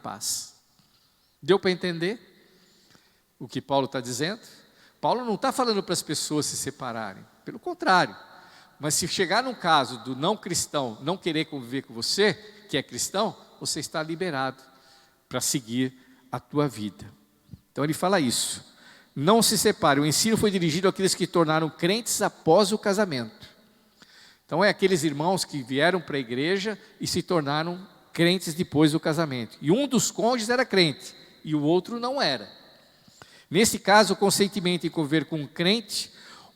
paz. Deu para entender o que Paulo está dizendo? Paulo não está falando para as pessoas se separarem, pelo contrário. Mas se chegar num caso do não cristão não querer conviver com você, que é cristão, você está liberado para seguir a tua vida. Então ele fala isso. Não se separe. O ensino foi dirigido àqueles que tornaram crentes após o casamento. Então é aqueles irmãos que vieram para a igreja e se tornaram crentes depois do casamento. E um dos cônjuges era crente e o outro não era. Nesse caso, o consentimento em conviver com um crente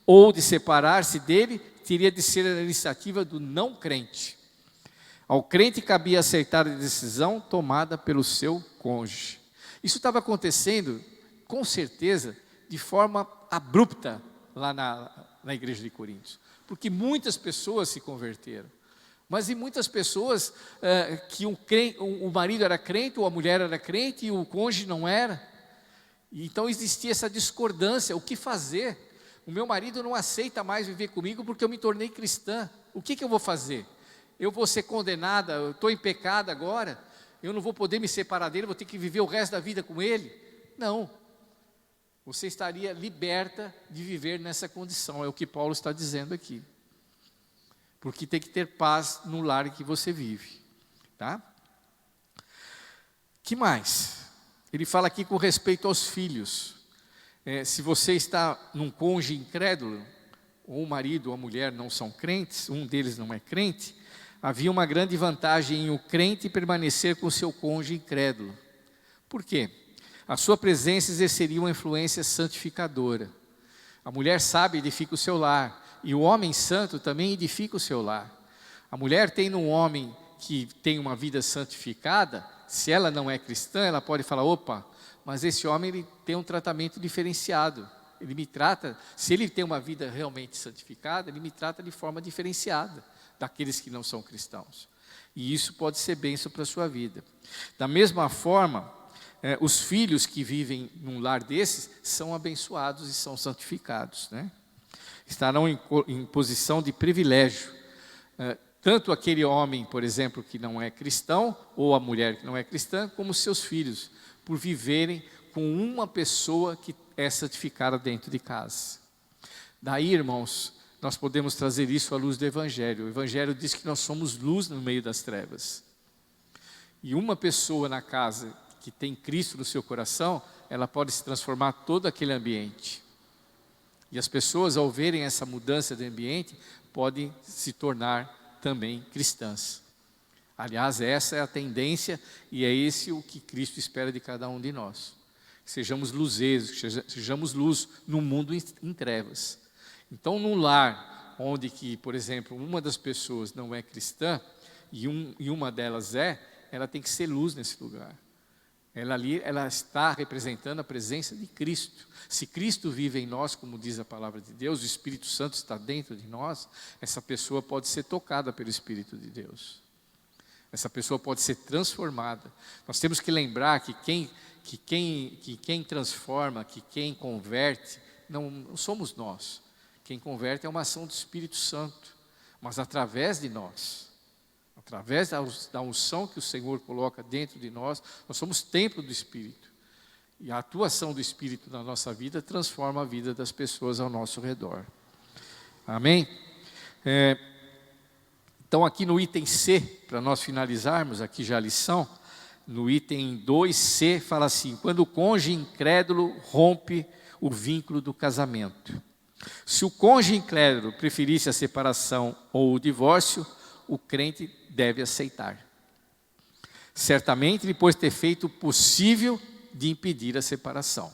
ou de separar-se dele teria de ser a iniciativa do não crente. Ao crente cabia aceitar a decisão tomada pelo seu cônjuge. Isso estava acontecendo, com certeza, de forma abrupta lá na igreja de Coríntios. Porque muitas pessoas se converteram. Mas em muitas pessoas que o marido era crente, ou a mulher era crente e o cônjuge não era. Então existia essa discordância, o que fazer? O meu marido não aceita mais viver comigo porque eu me tornei cristã. O que eu vou fazer? Eu vou ser condenada, eu estou em pecado agora, eu não vou poder me separar dele, vou ter que viver o resto da vida com ele? Não. Você estaria liberta de viver nessa condição, é o que Paulo está dizendo aqui. Porque tem que ter paz no lar em que você vive. Tá? Que mais? Ele fala aqui com respeito aos filhos. Se você está num cônjuge incrédulo, ou o marido ou a mulher não são crentes, um deles não é crente, havia uma grande vantagem em o crente permanecer com o seu cônjuge incrédulo. Por quê? A sua presença exerceria uma influência santificadora. A mulher sábia edifica o seu lar, e o homem santo também edifica o seu lar. A mulher tem um homem que tem uma vida santificada, se ela não é cristã, ela pode falar, opa, mas esse homem ele tem um tratamento diferenciado. Ele me trata, se ele tem uma vida realmente santificada, ele me trata de forma diferenciada daqueles que não são cristãos. E isso pode ser bênção para a sua vida. Da mesma forma, os filhos que vivem num lar desses são abençoados e são santificados, né? Estarão em posição de privilégio. Tanto aquele homem, por exemplo, que não é cristão, ou a mulher que não é cristã, como seus filhos, por viverem com uma pessoa que é santificada dentro de casa. Daí, irmãos, nós podemos trazer isso à luz do Evangelho. O Evangelho diz que nós somos luz no meio das trevas. E uma pessoa na casa que tem Cristo no seu coração, ela pode se transformar todo aquele ambiente. E as pessoas, ao verem essa mudança de ambiente, podem se tornar também cristãs. Aliás, essa é a tendência e é esse o que Cristo espera de cada um de nós. Que sejamos luzeiros, que sejamos luz no mundo em trevas. Então, num lar onde que, por exemplo, uma das pessoas não é cristã e uma delas ela tem que ser luz nesse lugar. Ela está representando a presença de Cristo. Se Cristo vive em nós, como diz a palavra de Deus, o Espírito Santo está dentro de nós, essa pessoa pode ser tocada pelo Espírito de Deus. Essa pessoa pode ser transformada. Nós temos que lembrar que quem transforma, que quem converte, não somos nós. Quem converte é uma ação do Espírito Santo, mas através de nós. Através da unção que o Senhor coloca dentro de nós, nós somos templo do Espírito. E a atuação do Espírito na nossa vida transforma a vida das pessoas ao nosso redor. Amém? Então aqui no item C, para nós finalizarmos aqui já a lição, no item 2C fala assim, quando o cônjuge incrédulo rompe o vínculo do casamento. Se o cônjuge incrédulo preferisse a separação ou o divórcio, o crente deve aceitar. Certamente depois de ter feito o possível de impedir a separação.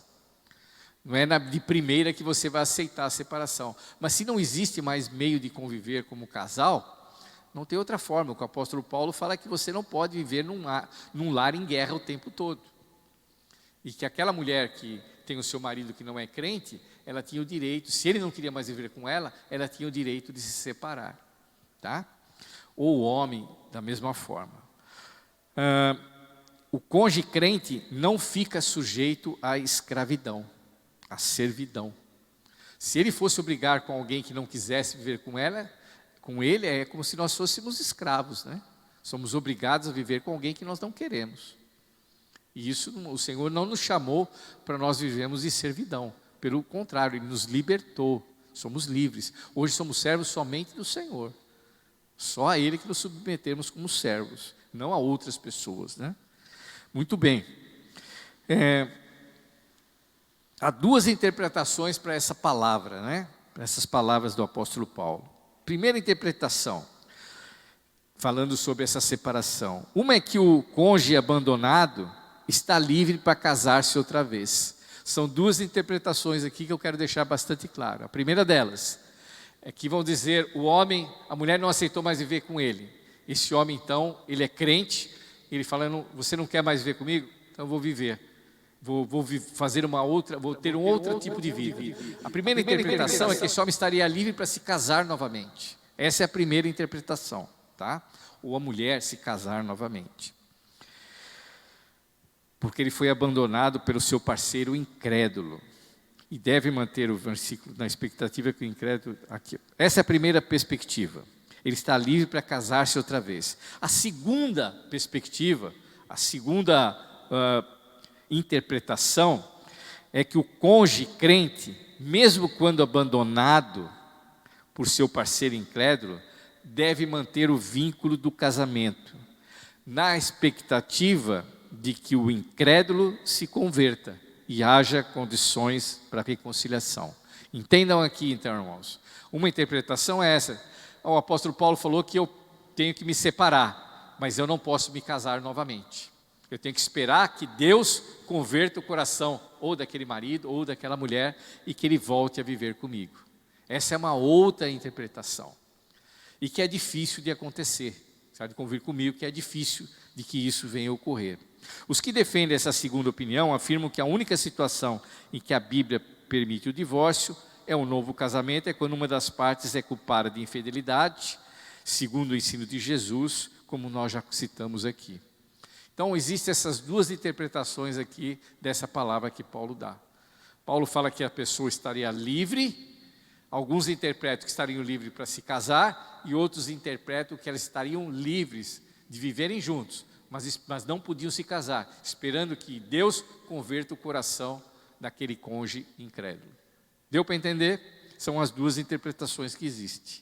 Não é de primeira que você vai aceitar a separação. Mas se não existe mais meio de conviver como casal, não tem outra forma. O que o apóstolo Paulo fala é que você não pode viver num lar em guerra o tempo todo. E que aquela mulher que tem o seu marido que não é crente, ela tinha o direito, se ele não queria mais viver com ela tinha o direito de se separar. Tá? Ou o homem, da mesma forma. O cônjuge crente não fica sujeito à escravidão, à servidão. Se ele fosse obrigar com alguém que não quisesse viver com ele, é como se nós fôssemos escravos, né? Somos obrigados a viver com alguém que nós não queremos. E isso o Senhor não nos chamou para nós vivermos em servidão. Pelo contrário, Ele nos libertou. Somos livres. Hoje somos servos somente do Senhor. Só a Ele que nos submetemos como servos, não a outras pessoas, né? Muito bem. Há duas interpretações para essa palavra, né? Para essas palavras do apóstolo Paulo. Primeira interpretação, falando sobre essa separação. Uma é que o cônjuge abandonado está livre para casar-se outra vez. São duas interpretações aqui que eu quero deixar bastante claro. A primeira delas é que vão dizer, a mulher não aceitou mais viver com ele. Esse homem então, ele é crente, ele fala, você não quer mais viver comigo? Então eu vou viver. Vou fazer vou ter um outro tipo de vida. A primeira interpretação é que esse homem estaria livre para se casar novamente. Essa é a primeira interpretação, tá? Ou a mulher se casar novamente. Porque ele foi abandonado pelo seu parceiro incrédulo. E deve manter o versículo na expectativa que o incrédulo... Aqui. Essa é a primeira perspectiva. Ele está livre para casar-se outra vez. A segunda perspectiva, a segunda interpretação, é que o cônjuge crente, mesmo quando abandonado por seu parceiro incrédulo, deve manter o vínculo do casamento, na expectativa de que o incrédulo se converta e haja condições para reconciliação. Entendam aqui então, irmãos. Uma interpretação é essa. O apóstolo Paulo falou que eu tenho que me separar, mas eu não posso me casar novamente. Eu tenho que esperar que Deus converta o coração ou daquele marido ou daquela mulher e que ele volte a viver comigo. Essa é uma outra interpretação. E que é difícil de acontecer. Sabe, convir comigo que é difícil de que isso venha a ocorrer. Os que defendem essa segunda opinião afirmam que a única situação em que a Bíblia permite o divórcio é um novo casamento, é quando uma das partes é culpada de infidelidade, segundo o ensino de Jesus, como nós já citamos aqui. Então, existem essas duas interpretações aqui dessa palavra que Paulo dá. Paulo fala que a pessoa estaria livre, alguns interpretam que estariam livres para se casar, e outros interpretam que elas estariam livres de viverem juntos, mas não podiam se casar, esperando que Deus converta o coração daquele cônjuge incrédulo. Deu para entender? São as duas interpretações que existem.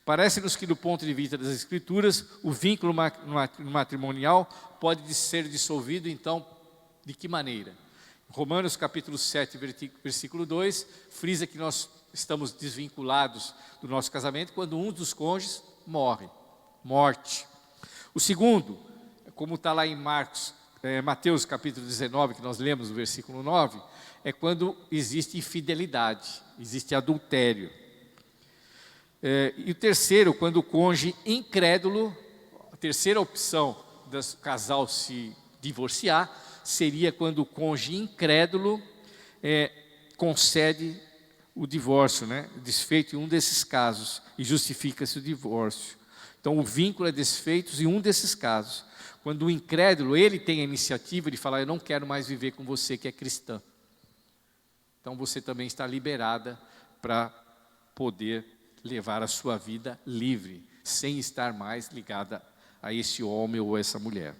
Parece-nos que do ponto de vista das Escrituras, o vínculo matrimonial pode ser dissolvido, então, de que maneira? Romanos capítulo 7, versículo 2, frisa que nós estamos desvinculados do nosso casamento quando um dos cônjuges morre. Morte. O segundo, como está lá em Mateus capítulo 19, que nós lemos no versículo 9, é quando existe infidelidade, existe adultério. E o terceiro, quando o cônjuge incrédulo, a terceira opção do casal se divorciar, seria quando o cônjuge incrédulo concede o divórcio, né? Desfeito em um desses casos, e justifica-se o divórcio. Então o vínculo é desfeito em um desses casos. Quando o incrédulo, ele tem a iniciativa de falar, eu não quero mais viver com você que é cristã. Então você também está liberada para poder levar a sua vida livre, sem estar mais ligada a esse homem ou essa mulher.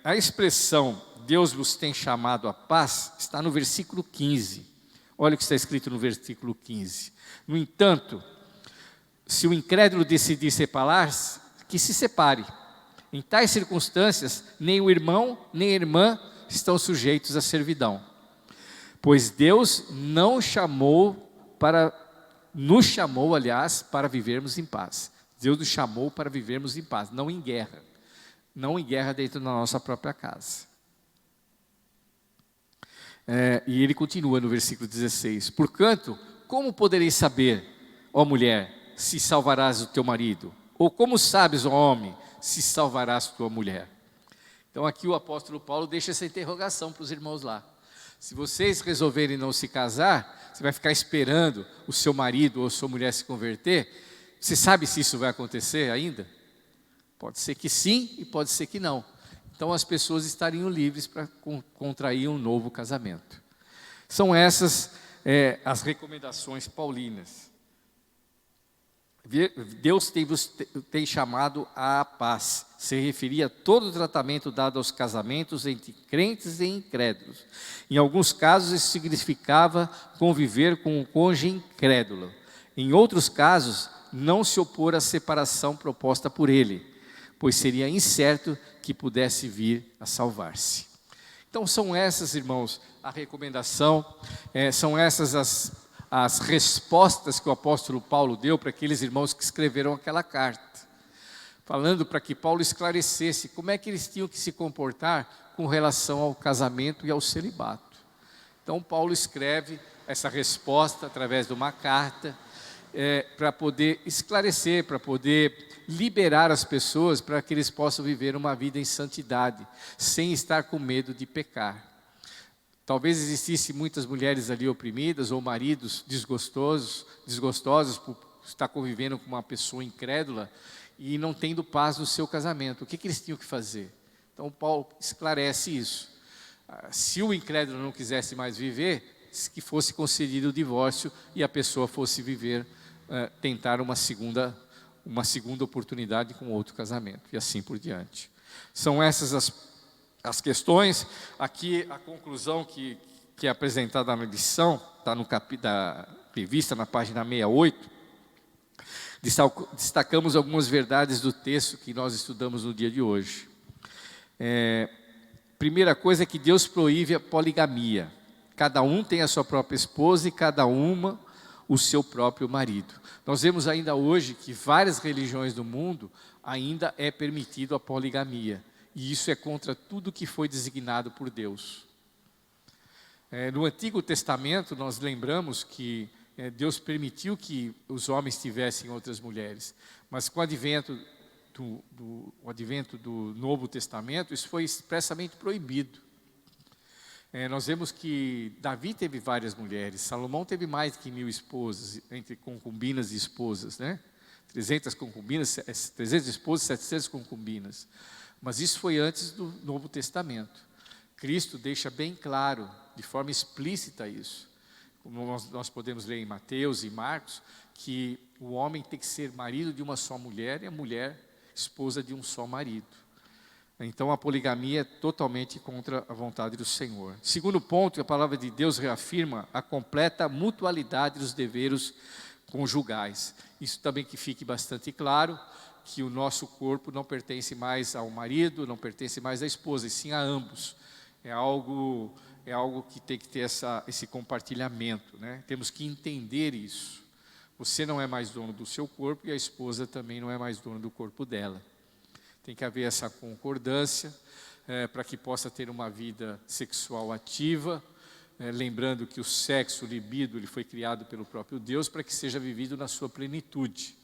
A expressão, Deus vos tem chamado à paz, está no versículo 15. Olha o que está escrito no versículo 15. No entanto, se o incrédulo decidir separar-se, que se separe. Em tais circunstâncias, nem o irmão, nem a irmã estão sujeitos à servidão. Pois Deus nos chamou, para vivermos em paz. Deus nos chamou para vivermos em paz, não em guerra. Não em guerra dentro da nossa própria casa. E ele continua no versículo 16. Portanto, como podereis saber, ó mulher, se salvarás o teu marido? Ou como sabes, ó homem, se salvarás tua mulher? Então aqui o apóstolo Paulo deixa essa interrogação para os irmãos lá. Se vocês resolverem não se casar, você vai ficar esperando o seu marido ou sua mulher se converter? Você sabe se isso vai acontecer ainda? Pode ser que sim e pode ser que não. Então as pessoas estariam livres para contrair um novo casamento. São essas as recomendações paulinas. Deus tem chamado à paz. Se referia a todo o tratamento dado aos casamentos entre crentes e incrédulos. Em alguns casos, isso significava conviver com um cônjuge incrédulo. Em outros casos, não se opor à separação proposta por ele, pois seria incerto que pudesse vir a salvar-se. Então, são essas, irmãos, a recomendação, são essas as respostas que o apóstolo Paulo deu para aqueles irmãos que escreveram aquela carta, falando para que Paulo esclarecesse como é que eles tinham que se comportar com relação ao casamento e ao celibato. Então Paulo escreve essa resposta através de uma carta, para poder esclarecer, para poder liberar as pessoas, para que eles possam viver uma vida em santidade, sem estar com medo de pecar. Talvez existissem muitas mulheres ali oprimidas, ou maridos desgostosos por estar convivendo com uma pessoa incrédula e não tendo paz no seu casamento. O que eles tinham que fazer? Então Paulo esclarece isso. Se o incrédulo não quisesse mais viver, que fosse concedido o divórcio e a pessoa fosse viver, tentar uma segunda oportunidade com outro casamento, e assim por diante. São essas as questões. Aqui a conclusão que é apresentada na lição, está no da revista, na página 68, destacamos algumas verdades do texto que nós estudamos no dia de hoje. Primeira coisa é que Deus proíbe a poligamia. Cada um tem a sua própria esposa e cada uma o seu próprio marido. Nós vemos ainda hoje que várias religiões do mundo ainda é permitido a poligamia. E isso é contra tudo que foi designado por Deus. No Antigo Testamento, nós lembramos que Deus permitiu que os homens tivessem outras mulheres. Mas com o advento do Novo Testamento, isso foi expressamente proibido. Nós vemos que Davi teve várias mulheres, Salomão teve mais de 1000 esposas, entre concubinas e esposas, né? 300 concubinas, 300 esposas, 700 concubinas. Mas isso foi antes do Novo Testamento. Cristo deixa bem claro, de forma explícita isso. Como nós podemos ler em Mateus e Marcos, que o homem tem que ser marido de uma só mulher e a mulher esposa de um só marido. Então a poligamia é totalmente contra a vontade do Senhor. Segundo ponto, a palavra de Deus reafirma a completa mutualidade dos deveres conjugais. Isso também que fique bastante claro, que o nosso corpo não pertence mais ao marido, não pertence mais à esposa, e sim a ambos. É algo que tem que ter esse compartilhamento, né? Temos que entender isso. Você não é mais dono do seu corpo e a esposa também não é mais dona do corpo dela. Tem que haver essa concordância para que possa ter uma vida sexual ativa, lembrando que o sexo, o libido, ele foi criado pelo próprio Deus para que seja vivido na sua plenitude.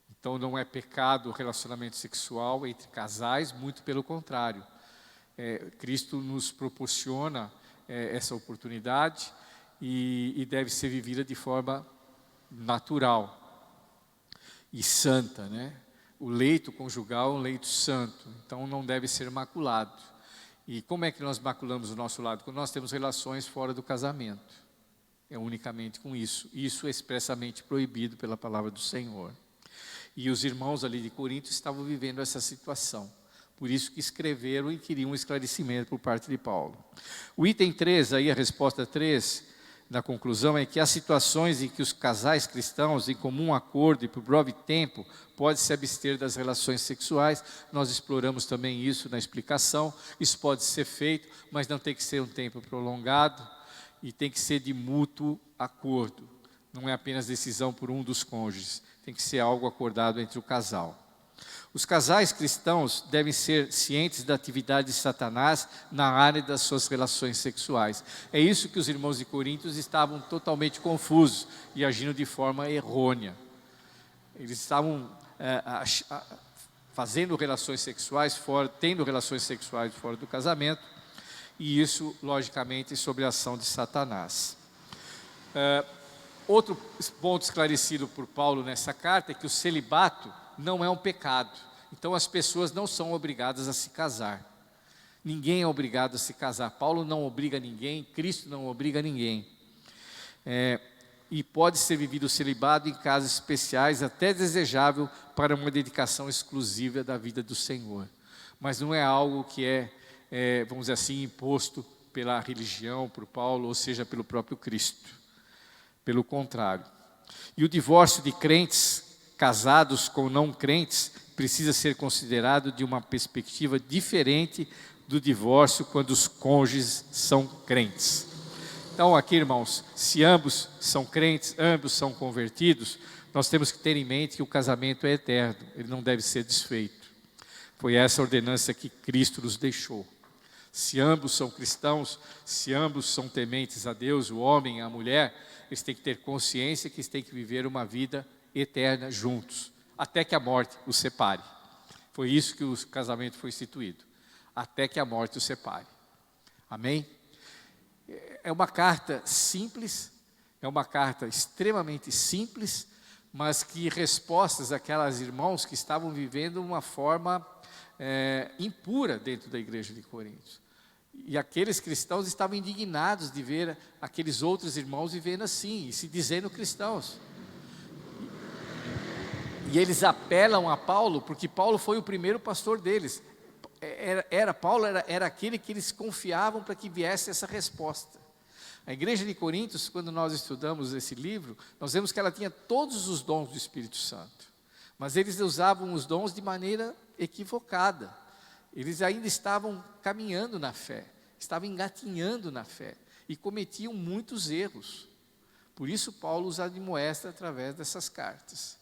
Então não é pecado o relacionamento sexual entre casais, muito pelo contrário. Cristo nos proporciona essa oportunidade e deve ser vivida de forma natural e santa, né? O leito conjugal é um leito santo, então não deve ser maculado. E como é que nós maculamos o nosso lado? Quando nós temos relações fora do casamento. É unicamente com isso. Isso é expressamente proibido pela palavra do Senhor. E os irmãos ali de Corinto estavam vivendo essa situação. Por isso que escreveram e queriam um esclarecimento por parte de Paulo. O item 3, aí a resposta 3, na conclusão, é que há situações em que os casais cristãos, em comum acordo e por breve tempo, podem se abster das relações sexuais. Nós exploramos também isso na explicação. Isso pode ser feito, mas não tem que ser um tempo prolongado e tem que ser de mútuo acordo. Não é apenas decisão por um dos cônjuges, tem que ser algo acordado entre o casal. Os casais cristãos devem ser cientes da atividade de Satanás na área das suas relações sexuais. É isso que os irmãos de Corinto estavam totalmente confusos e agindo de forma errônea. Eles estavam fazendo relações sexuais tendo relações sexuais fora do casamento, e isso, logicamente, sob a ação de Satanás. Outro ponto esclarecido por Paulo nessa carta é que o celibato não é um pecado. Então as pessoas não são obrigadas a se casar. Ninguém é obrigado a se casar. Paulo não obriga ninguém, Cristo não obriga ninguém. e pode ser vivido o celibato em casos especiais, até desejável para uma dedicação exclusiva da vida do Senhor. Mas não é algo que vamos dizer assim, imposto pela religião, por Paulo, ou seja, pelo próprio Cristo. Pelo contrário. E o divórcio de crentes casados com não crentes precisa ser considerado de uma perspectiva diferente do divórcio quando os cônjuges são crentes. Então aqui, irmãos, se ambos são crentes, ambos são convertidos, nós temos que ter em mente que o casamento é eterno, ele não deve ser desfeito. Foi essa a ordenança que Cristo nos deixou. Se ambos são cristãos, se ambos são tementes a Deus, o homem e a mulher, eles têm que ter consciência que eles têm que viver uma vida eterna juntos, até que a morte os separe. Foi isso que o casamento foi instituído, até que a morte os separe. Amém? É uma carta simples, é uma carta extremamente simples, mas que respostas àquelas irmãos que estavam vivendo uma forma impura dentro da igreja de Corinto. E aqueles cristãos estavam indignados de ver aqueles outros irmãos vivendo assim, e se dizendo cristãos. E eles apelam a Paulo, porque Paulo foi o primeiro pastor deles. Paulo era aquele que eles confiavam para que viesse essa resposta. A igreja de Coríntios, quando nós estudamos esse livro, nós vemos que ela tinha todos os dons do Espírito Santo. Mas eles usavam os dons de maneira equivocada. Eles ainda estavam caminhando na fé, estavam engatinhando na fé e cometiam muitos erros. Por isso Paulo os admoesta através dessas cartas.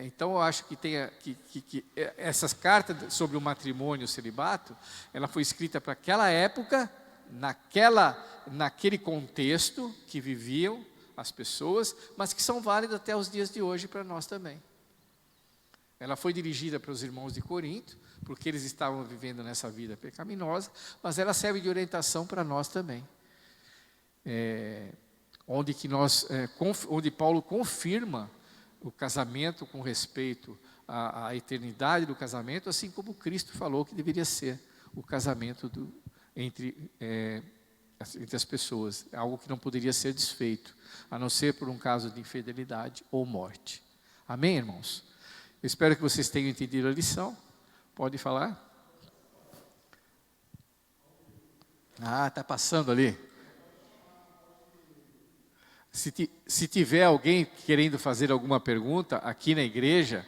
Então eu acho que essas cartas sobre o matrimônio e o celibato, ela foi escrita para aquela época, naquele contexto que viviam as pessoas, mas que são válidas até os dias de hoje para nós também. Ela foi dirigida para os irmãos de Corinto, porque eles estavam vivendo nessa vida pecaminosa, mas ela serve de orientação para nós também. Onde Paulo confirma o casamento com respeito à eternidade do casamento, assim como Cristo falou que deveria ser o casamento entre as pessoas, algo que não poderia ser desfeito, a não ser por um caso de infidelidade ou morte. Amém, irmãos? Eu espero que vocês tenham entendido a lição. Pode falar? Está passando ali. Se tiver alguém querendo fazer alguma pergunta aqui na igreja,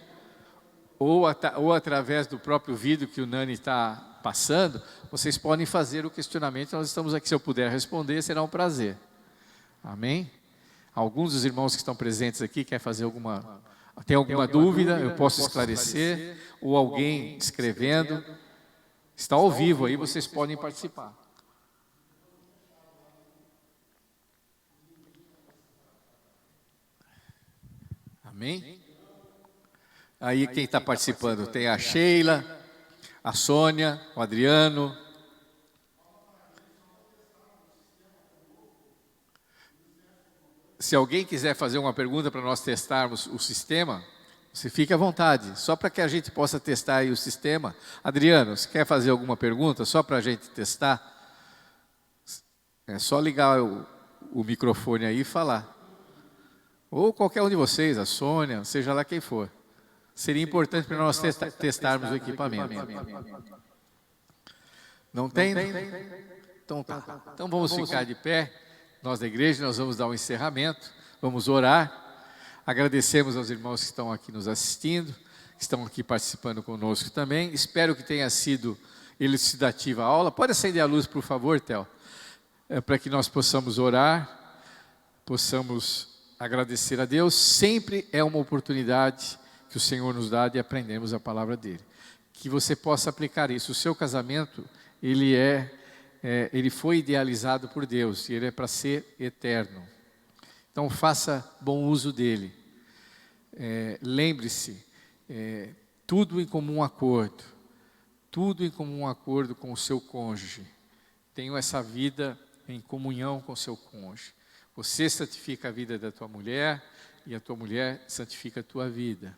ou através do próprio vídeo que o Nani está passando, vocês podem fazer o questionamento. Nós estamos aqui, se eu puder responder, será um prazer. Amém? Alguns dos irmãos que estão presentes aqui querem fazer tem alguma dúvida, eu posso esclarecer, ou alguém escrevendo, está ao vivo aí, vocês podem participar. Amém? Aí quem está participando? Tem a Sheila, a Sônia, o Adriano. Se alguém quiser fazer uma pergunta para nós testarmos o sistema, você fique à vontade, só para que a gente possa testar aí o sistema. Adriano, você quer fazer alguma pergunta, só para a gente testar? É só ligar o microfone aí e falar. Ou qualquer um de vocês, a Sônia, seja lá quem for. Seria importante para nós testarmos o equipamento. Não tem? Então tá. Então vamos ficar de pé. Nós da igreja, nós vamos dar um encerramento, vamos orar, agradecemos aos irmãos que estão aqui nos assistindo, que estão aqui participando conosco também. Espero que tenha sido elucidativa a aula. Pode acender a luz, por favor, Theo, para que nós possamos orar, possamos agradecer a Deus. Sempre é uma oportunidade que o Senhor nos dá de aprendermos a palavra dEle. Que você possa aplicar isso. O seu casamento, ele foi idealizado por Deus e ele é para ser eterno. Então faça bom uso dele. Lembre-se, tudo em comum acordo. Tudo em comum acordo com o seu cônjuge. Tenha essa vida em comunhão com o seu cônjuge. Você santifica a vida da tua mulher e a tua mulher santifica a tua vida.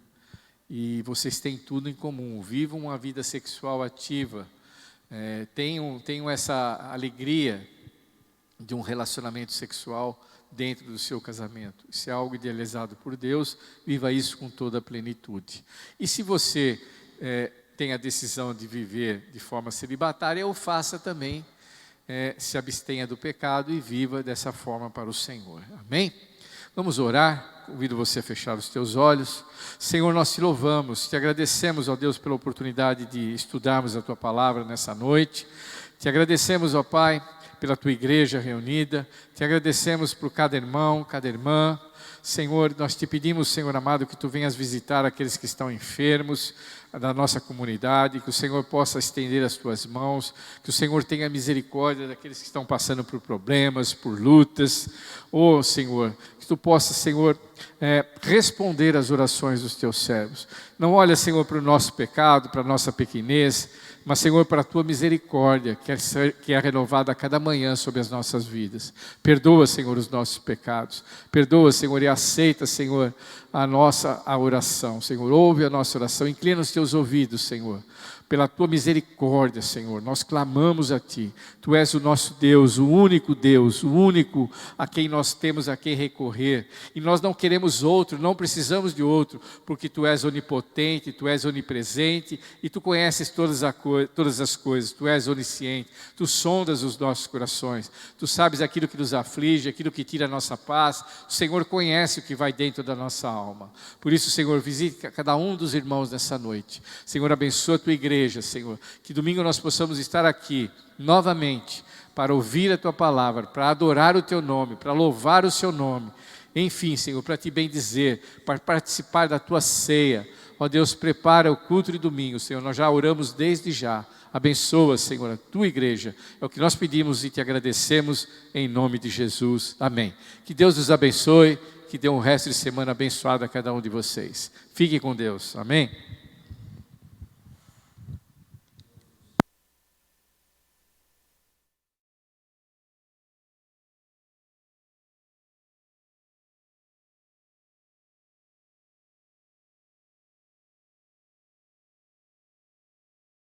E vocês têm tudo em comum. Vivam uma vida sexual ativa. Tenham essa alegria de um relacionamento sexual dentro do seu casamento. Isso é algo idealizado por Deus, viva isso com toda a plenitude. E se você tem a decisão de viver de forma celibatária, o faça também, se abstenha do pecado e viva dessa forma para o Senhor. Amém? Vamos orar, convido você a fechar os teus olhos. Senhor, nós te louvamos, te agradecemos, ó Deus, pela oportunidade de estudarmos a tua palavra nessa noite. Te agradecemos, ó Pai, pela tua igreja reunida, te agradecemos por cada irmão, cada irmã. Senhor, nós te pedimos, Senhor amado, que tu venhas visitar aqueles que estão enfermos da nossa comunidade, que o Senhor possa estender as tuas mãos, que o Senhor tenha misericórdia daqueles que estão passando por problemas, por lutas. Oh, Senhor, que tu possa, Senhor, responder às orações dos teus servos. Não olha, Senhor, para o nosso pecado, para a nossa pequenez, mas, Senhor, para a tua misericórdia, que é renovada a cada manhã sobre as nossas vidas. Perdoa, Senhor, os nossos pecados. Perdoa, Senhor, e aceita, Senhor, a oração. Senhor, ouve a nossa oração. Inclina os teus ouvidos, Senhor. Pela tua misericórdia, Senhor, nós clamamos a ti. Tu és o nosso Deus, o único a quem nós temos a quem recorrer. E nós não queremos outro, não precisamos de outro, porque tu és onipotente, tu és onipresente e tu conheces todas as coisas. Tu és onisciente, tu sondas os nossos corações. Tu sabes aquilo que nos aflige, aquilo que tira a nossa paz. O Senhor conhece o que vai dentro da nossa alma. Por isso, Senhor, visite cada um dos irmãos nessa noite. Senhor, abençoa a tua igreja. Senhor, que domingo nós possamos estar aqui novamente para ouvir a tua palavra, para adorar o teu nome, para louvar o seu nome, enfim, Senhor, para te bendizer, para participar da tua ceia. Ó Deus, prepara o culto de domingo, Senhor, nós já oramos desde já. Abençoa, Senhor, a tua igreja. É o que nós pedimos e te agradecemos em nome de Jesus. Amém. Que Deus nos abençoe, que dê um resto de semana abençoado a cada um de vocês. Fique com Deus. Amém.